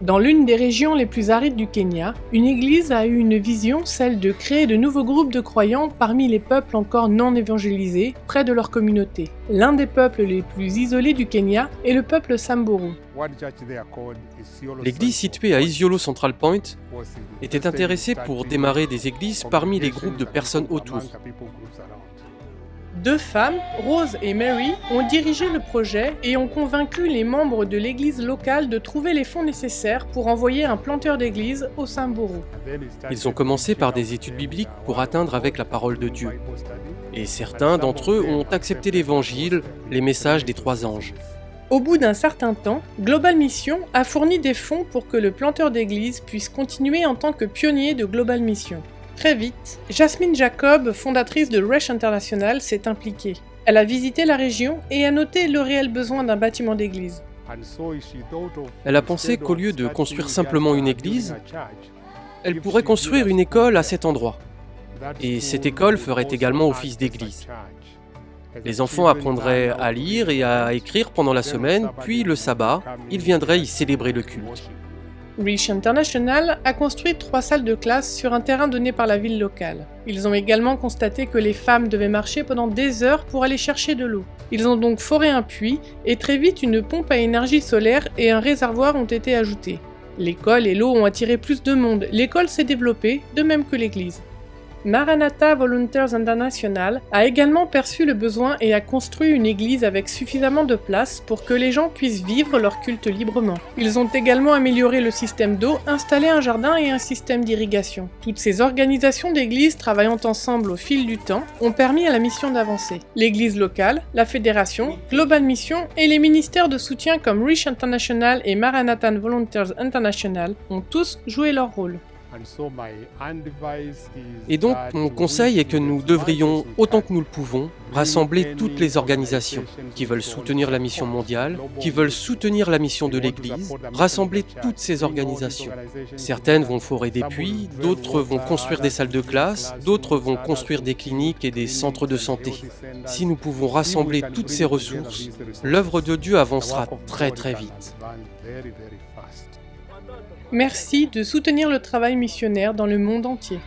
Dans l'une des régions les plus arides du Kenya, une église a eu une vision, celle de créer de nouveaux groupes de croyants parmi les peuples encore non évangélisés, près de leur communauté. L'un des peuples les plus isolés du Kenya est le peuple Samburu. L'église située à Isiolo Central Point était intéressée pour démarrer des églises parmi les groupes de personnes autour. Deux femmes, Rose et Mary, ont dirigé le projet et ont convaincu les membres de l'église locale de trouver les fonds nécessaires pour envoyer un planteur d'église au Samburu. Ils ont commencé par des études bibliques pour atteindre avec la parole de Dieu. Et certains d'entre eux ont accepté l'évangile, les messages des 3 anges. Au bout d'un certain temps, Global Mission a fourni des fonds pour que le planteur d'église puisse continuer en tant que pionnier de Global Mission. Très vite, Jasmine Jacob, fondatrice de Resh International, s'est impliquée. Elle a visité la région et a noté le réel besoin d'un bâtiment d'église. Elle a pensé qu'au lieu de construire simplement une église, elle pourrait construire une école à cet endroit. Et cette école ferait également office d'église. Les enfants apprendraient à lire et à écrire pendant la semaine, puis le sabbat, ils viendraient y célébrer le culte. Resh International a construit 3 salles de classe sur un terrain donné par la ville locale. Ils ont également constaté que les femmes devaient marcher pendant des heures pour aller chercher de l'eau. Ils ont donc foré un puits et très vite une pompe à énergie solaire et un réservoir ont été ajoutés. L'école et l'eau ont attiré plus de monde, l'école s'est développée, de même que l'église. Maranatha Volunteers International a également perçu le besoin et a construit une église avec suffisamment de place pour que les gens puissent vivre leur culte librement. Ils ont également amélioré le système d'eau, installé un jardin et un système d'irrigation. Toutes ces organisations d'églises travaillant ensemble au fil du temps ont permis à la mission d'avancer. L'église locale, la fédération, Global Mission et les ministères de soutien comme Resh International et Maranatha Volunteers International ont tous joué leur rôle. Et donc, mon conseil est que nous devrions, autant que nous le pouvons, rassembler toutes les organisations qui veulent soutenir la mission mondiale, qui veulent soutenir la mission de l'Église, rassembler toutes ces organisations. Certaines vont forer des puits, d'autres vont construire des salles de classe, d'autres vont construire des cliniques et des centres de santé. Si nous pouvons rassembler toutes ces ressources, l'œuvre de Dieu avancera très très vite. Merci de soutenir le travail missionnaire dans le monde entier.